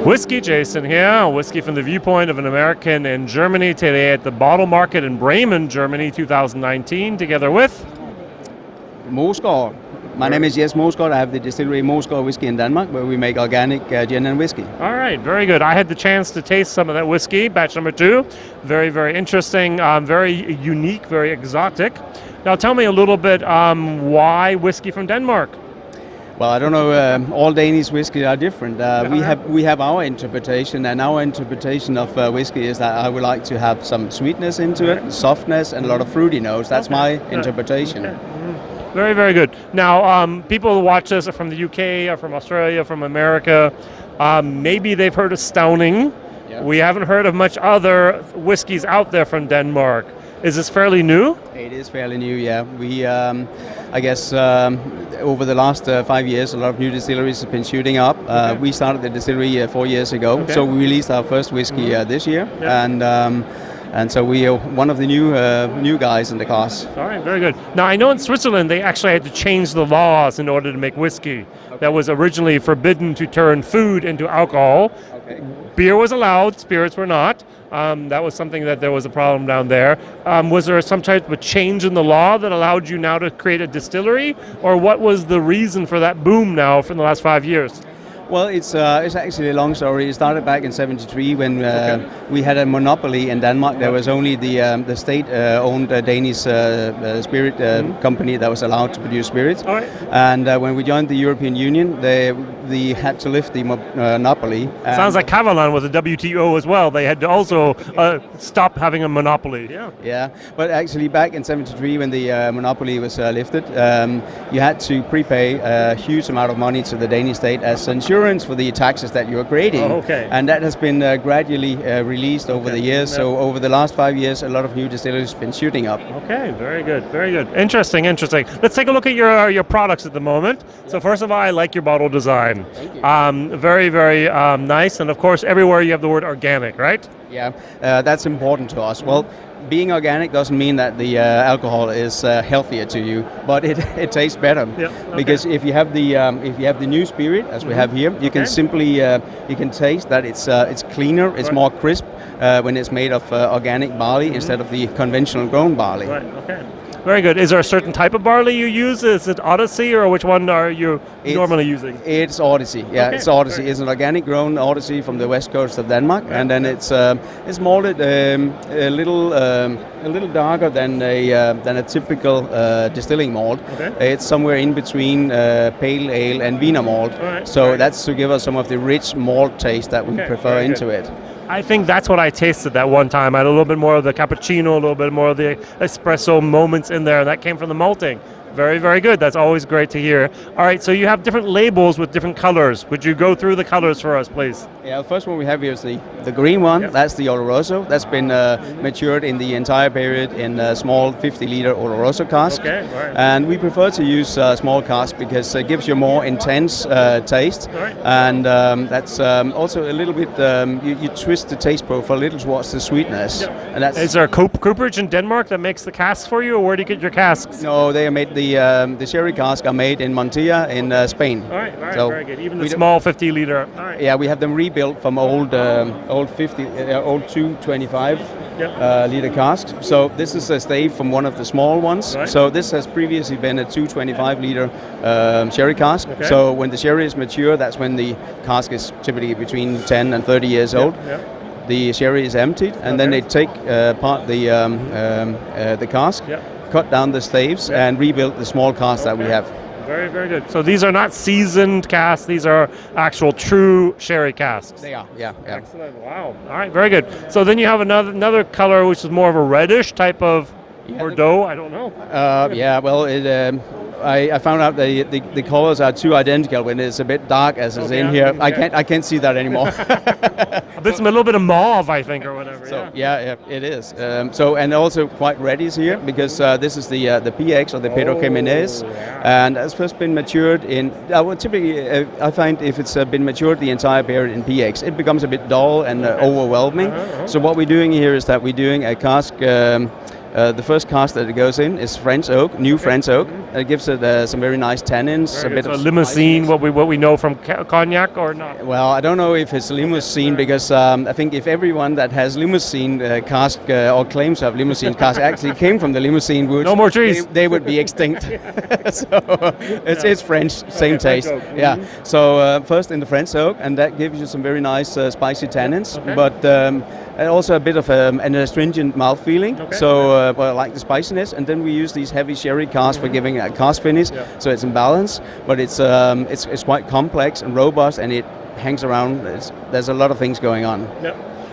WhiskyJason here, whiskey from the viewpoint of an American in Germany today at the Bottle Market in Bremen, Germany 2019, together with Mosgaard. My name is Jes Mosgaard. I have the distillery Mosgaard Whisky in Denmark, where we make organic gin and whiskey. All right, very good. I had the chance to taste some of that whiskey, batch number 2. Very, very interesting, very unique, very exotic. Now tell me a little bit why whiskey from Denmark? Well, I don't know. All Danish whiskey are different. We have our interpretation, and our interpretation of whiskey is that I would like to have some sweetness into it, softness, and a lot of fruity notes. That's my interpretation. Okay. Very, very good. Now, people who watch this are from the UK, or from Australia, from America. Maybe they've heard of Stauning. Yeah. We haven't heard of much other whiskeys out there from Denmark. Is this fairly new? It is fairly new, yeah. We, I guess, over the last 5 years, a lot of new distilleries have been shooting up. We started the distillery 4 years ago, so we released our first whiskey this year, and so we are one of the new guys in the class. All right, very good. Now, I know in Switzerland they actually had to change the laws in order to make whiskey. That was originally forbidden to turn food into alcohol. Okay. Beer was allowed, spirits were not. That was something that there was a problem down there. Was there some type of change in the law that allowed you now to create a distillery? Or what was the reason for that boom now for the last 5 years? Well, it's actually a long story. It started back in '73 when we had a monopoly in Denmark. There was only the state-owned Danish spirit company that was allowed to produce spirits. All right. And when we joined the European Union, they had to lift the monopoly. Sounds like Kavalan with the WTO as well. They had to also stop having a monopoly. Yeah, but actually back in '73 when the monopoly was lifted, you had to prepay a huge amount of money to the Danish state as insurance for the taxes that you are creating. Oh, okay. And that has been gradually released over the years. So over the last 5 years, a lot of new distilleries have been shooting up. Okay, very good, very good. Interesting. Let's take a look at your products at the moment. So first of all, I like your bottle design. Thank you. Very, very nice. And of course, everywhere you have the word organic, right? Yeah, that's important to us. Well, being organic doesn't mean that the alcohol is healthier to you, but it tastes better. Yeah, okay. Because if you have the new spirit, as we have here, you can simply you can taste that it's cleaner, it's more crisp when it's made of organic barley instead of the conventional grown barley. Right. Okay. Very good. Is there a certain type of barley you use? Is it Odyssey, or which one are you normally using? It's Odyssey. Yeah, Okay. it's Odyssey. It's an organic grown Odyssey from the west coast of Denmark, and then it's malted a little darker than a typical distilling malt. Okay. It's somewhere in between pale ale and Wiener malt. All right. So that's to give us some of the rich malt taste that we prefer very into good. it. I think that's what I tasted that one time. I had a little bit more of the cappuccino, a little bit more of the espresso moments in there. That came from the malting. Very, very good. That's always great to hear. All right, so you have different labels with different colors. Would you go through the colors for us, please? Yeah, the first one we have here is the green one. Yep. That's the Oloroso. That's been matured in the entire period in a small 50-liter Oloroso cask. Okay, all right. And we prefer to use small cask because it gives you a more intense taste. All right. And that's also a little bit, you twist the taste profile a little towards the sweetness. Yep. And that's, is there a cooperage in Denmark that makes the casks for you, or where do you get your casks? No, they are made, the sherry cask are made in Montilla in Spain. All right, so very good. Even the small 50-liter. All right. Yeah, we have them rebuilt from old 225 liter casks. So this is a stave from one of the small ones. Right. So this has previously been a 225 liter sherry cask. Okay. So when the sherry is mature, that's when the cask is typically between 10 and 30 years old. Yep. The sherry is emptied, and then they take apart the cask, cut down the staves, and rebuild the small cask that we have. Very, very good. So these are not seasoned casks. These are actual true sherry casks. They are, yeah. Excellent. Wow. All right, very good. So then you have another color, which is more of a reddish type of Bordeaux. I don't know. Yeah, well, I found out the colors are too identical when it's a bit dark as is in here. I can't see that anymore. A little bit of mauve, I think, or whatever. So, yeah, it is. And also quite red is here because this is the PX or the Pedro Jimenez, and it's first been matured in. Typically, I find if it's been matured the entire period in PX, it becomes a bit dull and overwhelming. So what we're doing here is that we're doing a cask The first cask that it goes in is French oak, new French oak. It gives it some very nice tannins, a bit of limousine, spiciness. what we know from cognac or not? Well, I don't know if it's limousine because I think if everyone that has limousine cask or claims to have limousine cask actually came from the limousine woods, No more trees. they would be extinct. So it's French, same taste. Yeah. So first in the French oak, and that gives you some very nice spicy tannins, but and also a bit of an astringent mouth feeling. So well, I like the spiciness, and then we use these heavy sherry casks for giving a cask finish, so it's in balance. But it's quite complex and robust, and it hangs around. There's a lot of things going on.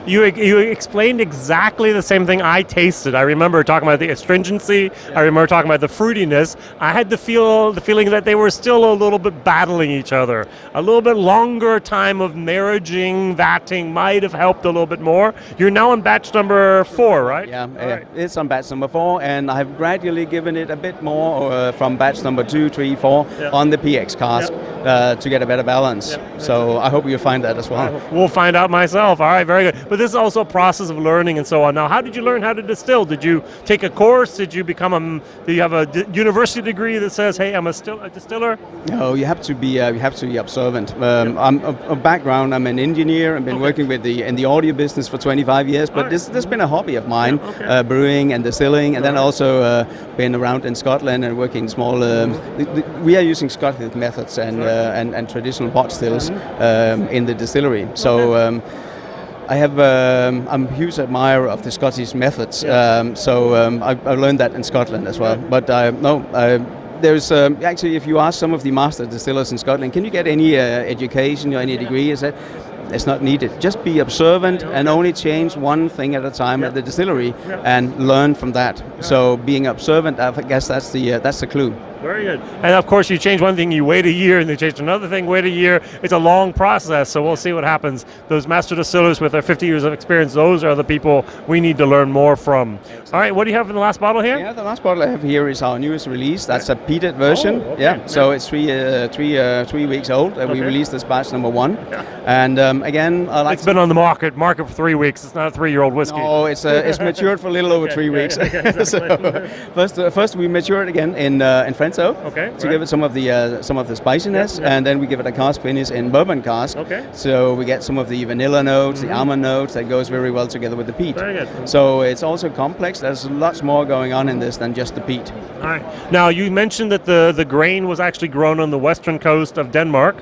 You explained exactly the same thing I tasted. I remember talking about the astringency. I remember talking about the fruitiness. I had the feeling that they were still a little bit battling each other. A little bit longer time of marriaging, vatting might have helped a little bit more. You're now on batch number 4, right? Yeah, it's on batch number 4, and I've gradually given it a bit more from batch number 2, 3, 4 on the PX cask to get a better balance. So I hope you'll find that as well. We'll find out myself. All right, very good. But this is also a process of learning and so on. Now, how did you learn how to distill? Did you take a course? Did you do you have a university degree that says, "Hey, I'm a distiller"? No, you have to be observant. I'm a background. I'm an engineer. I've been working in the audio business for 25 years. But this has been a hobby of mine, brewing and distilling, and then also been around in Scotland and working small. We are using Scottish methods and traditional pot stills in the distillery. So. I'm a huge admirer of the Scottish methods, so I learned that in Scotland as well. But there's actually, if you ask some of the master distillers in Scotland, can you get any education or any degree? Is that it's not needed. Just be observant and only change one thing at a time at the distillery and learn from that. So being observant, I guess that's the clue. Very good. And of course, you change one thing, you wait a year, and you change another thing, wait a year. It's a long process, so we'll see what happens. Those master distillers with their 50 years of experience, those are the people we need to learn more from. All right, what do you have in the last bottle here? Yeah, the last bottle I have here is our newest release. That's a peated version. Oh, okay. Yeah, so it's 3 weeks old. We released this batch number 1. And again, I like it's been on the market for 3 weeks. It's not a 3-year-old whiskey. No, it's matured for a little over 3 weeks. So first we mature it again in French oak to give it some of the spiciness, and then we give it a cask finish in bourbon cask. So we get some of the vanilla notes, the almond notes that goes very well together with the peat. Very good. So it's also complex. There's lots more going on in this than just the peat. All right. Now you mentioned that the grain was actually grown on the western coast of Denmark.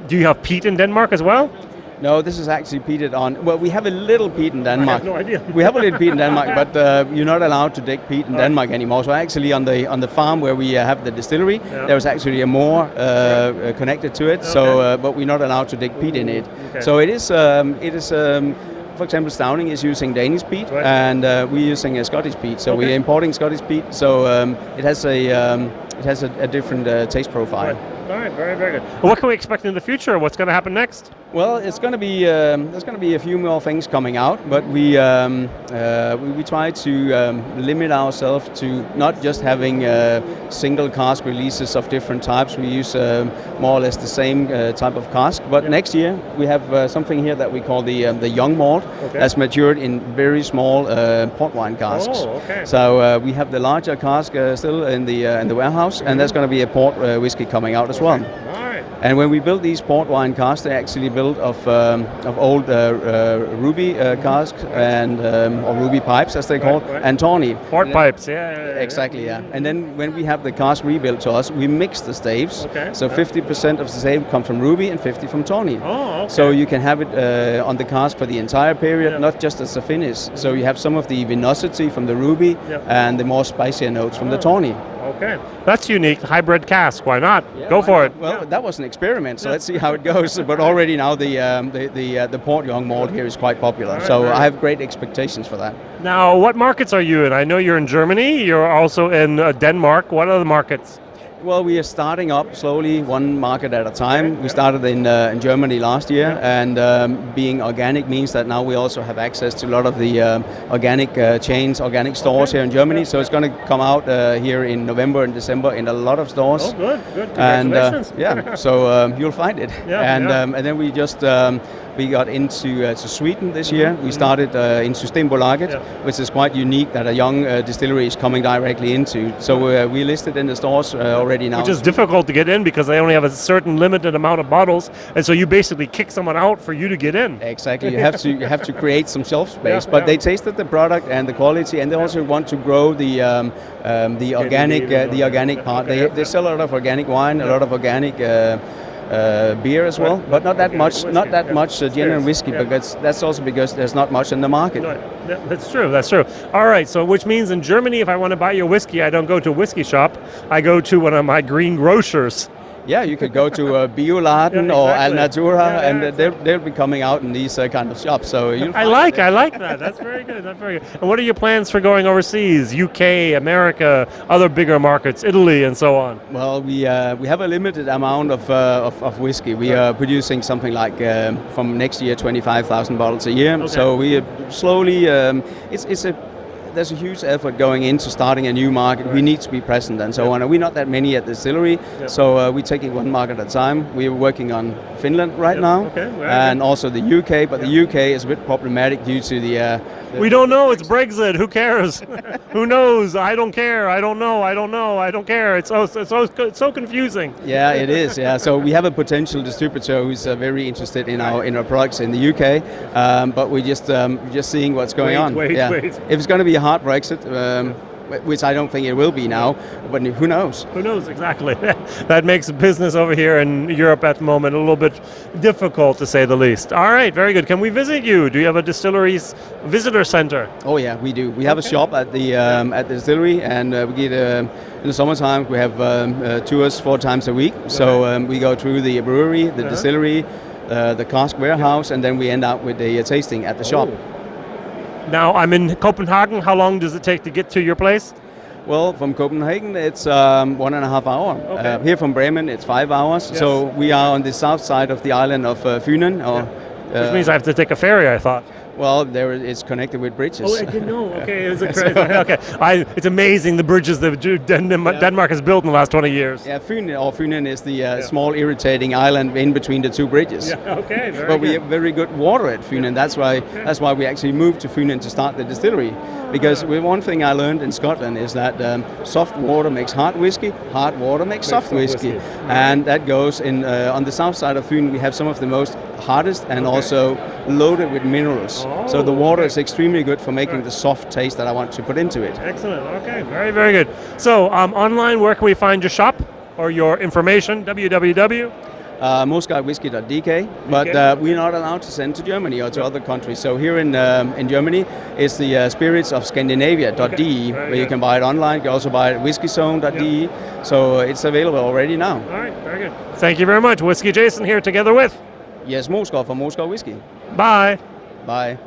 Do you have peat in Denmark as well? No, this is actually peated on. Well, we have a little peat in Denmark. I have no idea. We have a little peat in Denmark, but you're not allowed to dig peat in Denmark anymore. So actually, on the farm where we have the distillery, there's actually a moor connected to it. So, but we're not allowed to dig peat in it. So it is. For example, Stauning is using Danish peat, and we're using a Scottish peat. So we're importing Scottish peat. So it has a different taste profile. All right, very, very good. Well, what can we expect in the future? What's going to happen next? Well, it's going to be there's going to be a few more things coming out, but we try to limit ourselves to not just having single cask releases of different types. We use more or less the same type of cask. But next year we have something here that we call the young malt that's matured in very small port wine casks. So we have the larger cask still in the warehouse, and there's going to be a port whiskey coming out as well. And when we build these port wine casks, they're actually built of old ruby casks and or ruby pipes, as they call, and tawny. Port pipes, Exactly, yeah. And then when we have the cask rebuilt to us, we mix the staves. So 50% of the stave come from ruby and 50 from tawny. So you can have it on the cask for the entire period, not just as a finish. So you have some of the vinosity from the ruby and the more spicier notes from the tawny. Okay, that's unique. Hybrid cask. Why not? Go for it. Well, that was an experiment, so let's see how it goes. But already now the port young malt here is quite popular, so I have great expectations for that. Now, what markets are you in? I know you're in Germany. You're also in Denmark. What other markets? Well, we are starting up slowly, one market at a time. We started in Germany last year, and being organic means that now we also have access to a lot of the organic chains, organic stores here in Germany. So it's going to come out here in November and December in a lot of stores. Oh, good. Congratulations. And so you'll find it. And then we just we got into to Sweden this year. We started in Systembolaget, which is quite unique that a young distillery is coming directly into. So we listed in the stores already now. Which is difficult to get in because they only have a certain limited amount of bottles, and so you basically kick someone out for you to get in. Exactly. You have to create some shelf space. But they tasted the product and the quality, and they also want to grow the organic part. They sell a lot of organic wine, a lot of organic beer as well, but not that much. Not that much genuine whiskey, because that's also because there's not much in the market. That's true. All right, so which means in Germany, if I want to buy your whiskey, I don't go to a whiskey shop. I go to one of my green grocers. Yeah, you could go to Bioladen or Alnatura, and they'll be coming out in these kind of shops. So I like that. That's very good. And what are your plans for going overseas? UK, America, other bigger markets, Italy, and so on? Well, we have a limited amount of whiskey. We are producing something like from next year 25,000 bottles a year. Okay. So we are slowly. There's a huge effort going into starting a new market. Right. We need to be present and so on. And we're not that many at the distillery, so we're taking one market at a time. We're working on Finland right now, and also the UK. But the UK is a bit problematic due to the we don't know. It's Brexit. Who cares? Who knows? I don't care. I don't know. I don't care. It's so confusing. Yeah, it is. Yeah. So we have a potential distributor who's very interested in our products in the UK, but we're just seeing what's going on. Wait. If it's going to be a hard Brexit, which I don't think it will be now, but who knows? Who knows, exactly. That makes business over here in Europe at the moment a little bit difficult, to say the least. All right, very good. Can we visit you? Do you have a distillery's visitor center? Oh yeah, we do. We have a shop at the distillery, and we get in the summertime we have tours 4 times a week. So we go through the brewery, the distillery, the cask warehouse, and then we end up with the tasting at the shop. Now, I'm in Copenhagen. How long does it take to get to your place? Well, from Copenhagen, it's 1.5 hours. Okay. Here from Bremen, it's 5 hours. Yes. So we are on the south side of the island of Funen. Which means I have to take a ferry, I thought. Well, it's connected with bridges. Oh, I didn't know. Okay, it was okay. It's amazing the bridges that Denmark has built in the last 20 years. Yeah, Funen is the small irritating island in between the 2 bridges. Yeah, okay, very But good. we have very good water at Funen. That's why we actually moved to Funen to start the distillery. Because one thing I learned in Scotland is that soft water makes hard whiskey, hard water makes soft whiskey. And that goes in on the south side of Funen. We have some of the most hardest and also loaded with minerals. So the water is extremely good for making the soft taste that I want to put into it. Excellent. Okay. Very, very good. So online, where can we find your shop or your information? www. Mosgaardwhisky.dk, but we're not allowed to send to Germany or to other countries. So here in Germany is the Spirits of Scandinavia.de, where you can buy it online. You can also buy it at WhiskyZone.de. So it's available already now. All right, very good. Thank you very much. WhiskyJason here together with Jes Mosgaard from Mosgaard Whisky. Bye. Bye.